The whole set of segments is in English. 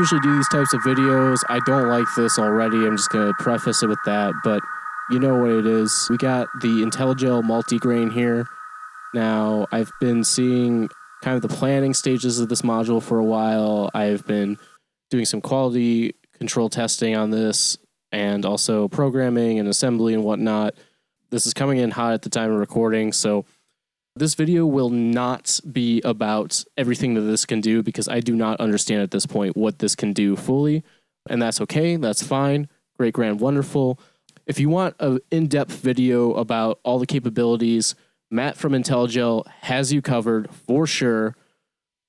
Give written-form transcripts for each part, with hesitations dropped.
usually do these types of videos. I don't like this already. I'm just going to preface it with that, but you know what it is. We got the Intellijel Multigrain here. Now, I've been seeing kind of the planning stages of this module for a while. I've been doing some quality control testing on this and also programming and assembly and whatnot. This is coming in hot at the time of recording, so this video will not be about everything that this can do because I do not understand at this point what this can do fully, and that's okay, that's fine, great, grand, wonderful. If you want an in-depth video about all the capabilities, Matt from Intellijel has you covered for sure.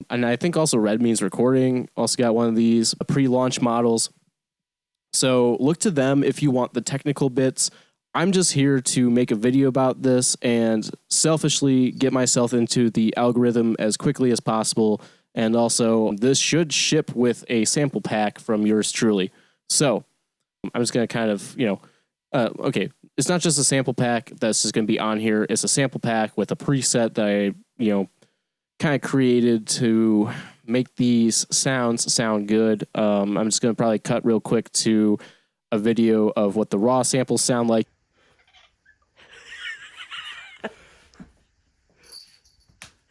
And I think also Red Means Recording also got one of these pre-launch models. So look to them if you want the technical bits. I'm just here to make a video about this and selfishly get myself into the algorithm as quickly as possible. And also, this should ship with a sample pack from yours truly. So I'm just going to kind of, okay, it's not just a sample pack that's just going to be on here. It's a sample pack with a preset that I, kind of created to make these sounds sound good. I'm just going to probably cut real quick to a video of what the raw samples sound like.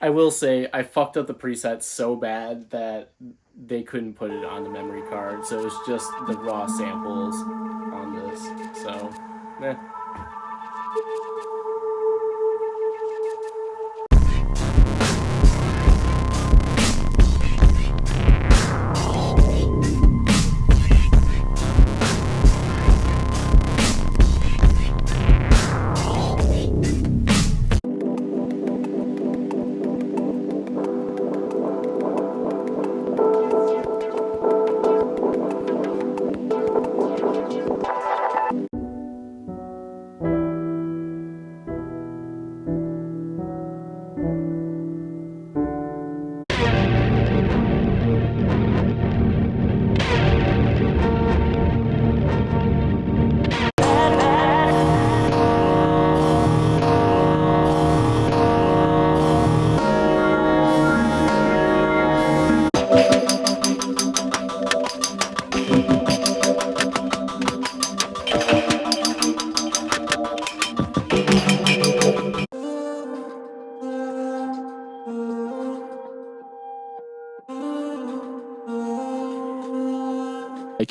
I will say I fucked up the presets so bad that they couldn't put it on the memory card, so it's just the raw samples on this. So,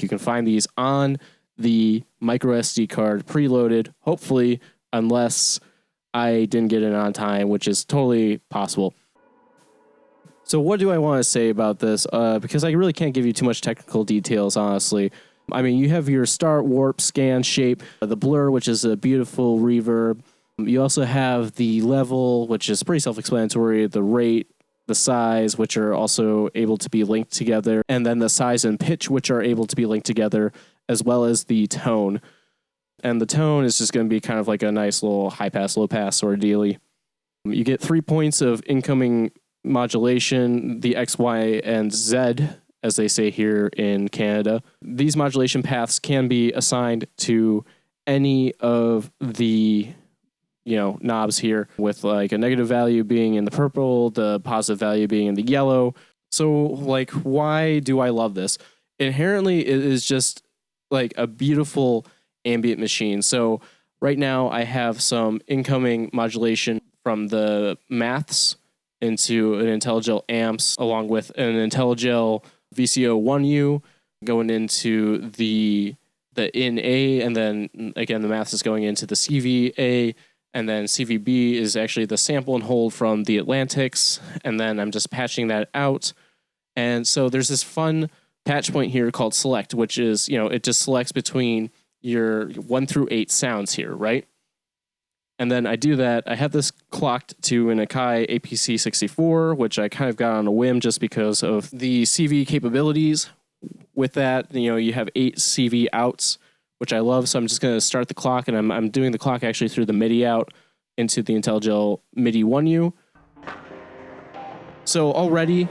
you can find these on the micro SD card preloaded, hopefully, unless I didn't get it on time, which is totally possible. So what do I want to say about this? Because I really can't give you too much technical details, honestly. I mean, you have your start, warp, scan, shape, the blur, which is a beautiful reverb. You also have the level, which is pretty self-explanatory, the rate, the size, which are also able to be linked together, and then the size and pitch, which are able to be linked together, as well as the tone. And the tone is just going to be kind of like a nice little high pass, low pass sort of dealy. You get 3 points of incoming modulation, the X, Y, and Z, as they say here in Canada. These modulation paths can be assigned to any of the knobs here, with like a negative value being in the purple, the positive value being in the yellow. So like, why do I love this? Inherently, it is just like a beautiful ambient machine. So right now I have some incoming modulation from the maths into an Intellijel amps, along with an Intellijel VCO 1U going into the in A, and then again the maths is going into the CVA. And then CVB is actually the sample and hold from the Atlantics. And then I'm just patching that out. And so there's this fun patch point here called select, which is, it just selects between your 1 through 8 sounds here, right? And then I do that. I have this clocked to an Akai APC64, which I kind of got on a whim just because of the CV capabilities. With that, you have 8 CV outs, which I love. So I'm just going to start the clock, and I'm doing the clock actually through the MIDI out into the Intellijel MIDI 1U. So already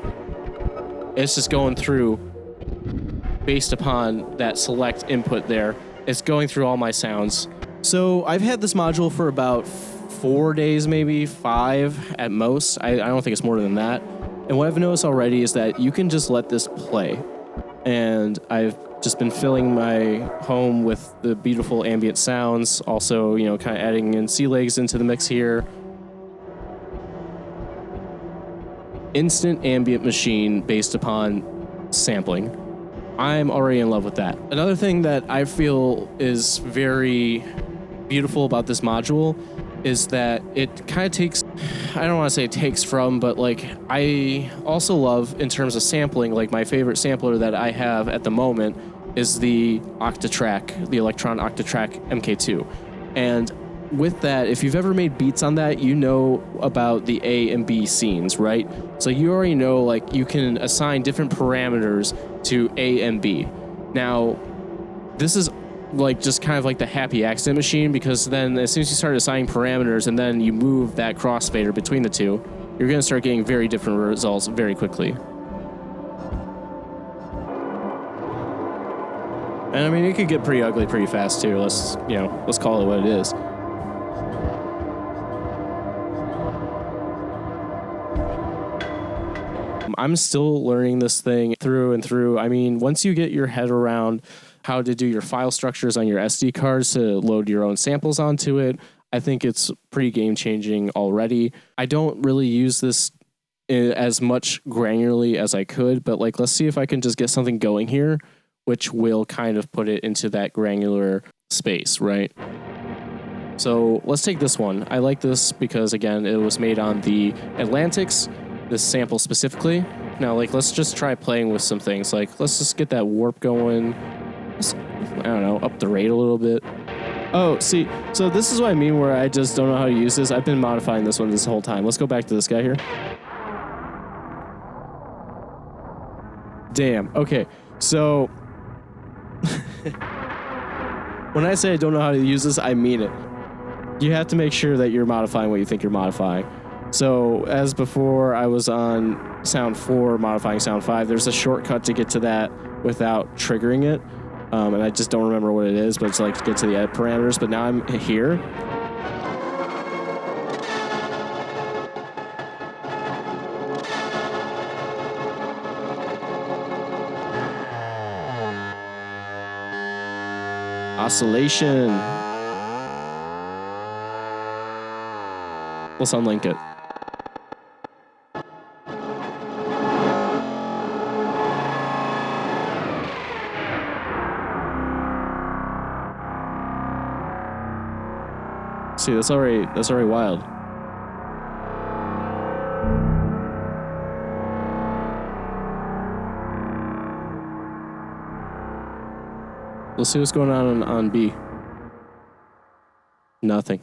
it's just going through based upon that select input there. It's going through all my sounds. So I've had this module for about 4 days, maybe 5 at most. I don't think it's more than that. And what I've noticed already is that you can just let this play. and I've just been filling my home with the beautiful ambient sounds. Also, you know, kind of adding in sea legs into the mix here. Instant ambient machine based upon sampling. I'm already in love with that. Another thing that I feel is very beautiful about this module is that it kind of takes, I don't want to say it takes from, but like I also love in terms of sampling, like my favorite sampler that I have at the moment is the Octatrack, the Electron Octatrack MK2. And with that, if you've ever made beats on that, you know about the A and B scenes, right? So you already know, like, you can assign different parameters to A and B. Now, this is like just kind of like the happy accident machine, because then as soon as you start assigning parameters and then you move that crossfader between the two, you're going to start getting very different results very quickly. And I mean, it could get pretty ugly pretty fast too. Let's call it what it is. I'm still learning this thing through and through. I mean, once you get your head around how to do your file structures on your SD cards to load your own samples onto it, I think it's pretty game-changing already. I don't really use this as much granularly as I could, but like, let's see if I can just get something going here, which will kind of put it into that granular space, right? So let's take this one. I like this because, again, it was made on the Atlantics, this sample specifically. Now, like, let's just try playing with some things. Like, let's just get that warp going. I don't know, up the rate a little bit. Oh, see, so this is what I mean where I just don't know how to use this. I've been modifying this one this whole time. Let's go back to this guy here. Damn, okay. So, when I say I don't know how to use this, I mean it. You have to make sure that you're modifying what you think you're modifying. So, as before, I was on sound 4, modifying sound 5. There's a shortcut to get to that without triggering it. And I just don't remember what it is, but it's like to get to the edit parameters. But now I'm here. Oscillation. Let's unlink it. See, that's already wild. Let's see what's going on B. Nothing.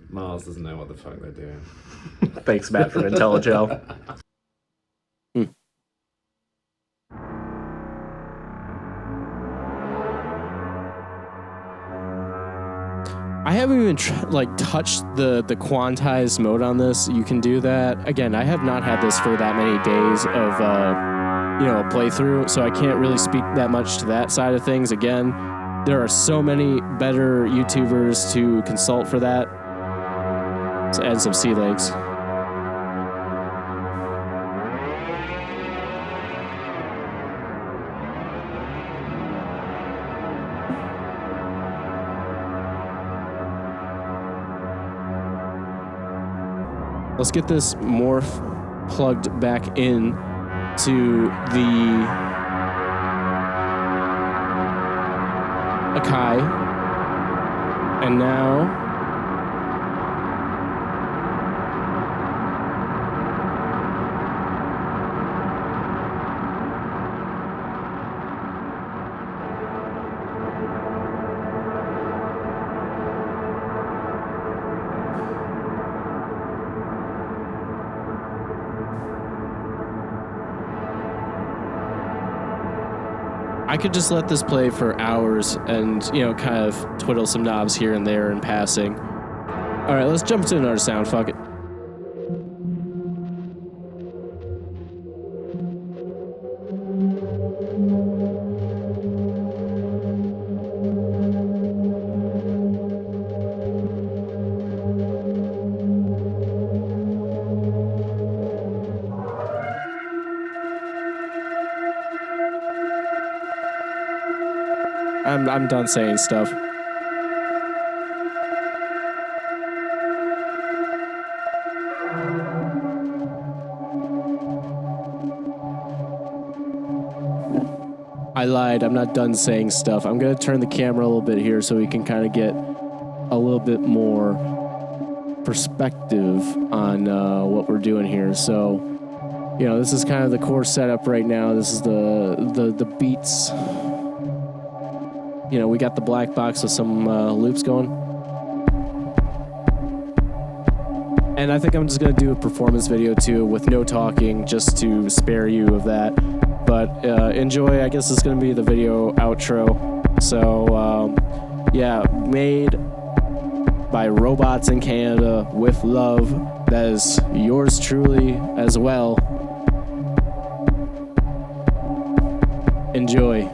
Mars doesn't know what the fuck they're doing. Thanks, Matt, from Intellijel. I haven't even touched the quantized mode on this. You can do that. Again, I have not had this for that many days of a playthrough, so I can't really speak that much to that side of things. Again, there are so many better YouTubers to consult for that. Let's add some sea legs. Let's get this morph plugged back in to the Akai. And now I could just let this play for hours and, kind of twiddle some knobs here and there in passing. All right, let's jump to another sound. Fuck it. I'm done saying stuff. I lied. I'm not done saying stuff. I'm going to turn the camera a little bit here so we can kind of get a little bit more perspective on what we're doing here. So, you know, this is kind of the core setup right now. This is the beats. You know, we got the black box with some loops going. And I think I'm just going to do a performance video too with no talking just to spare you of that. But enjoy. I guess it's going to be the video outro. So, yeah, made by robots in Canada with love. That is yours truly as well. Enjoy.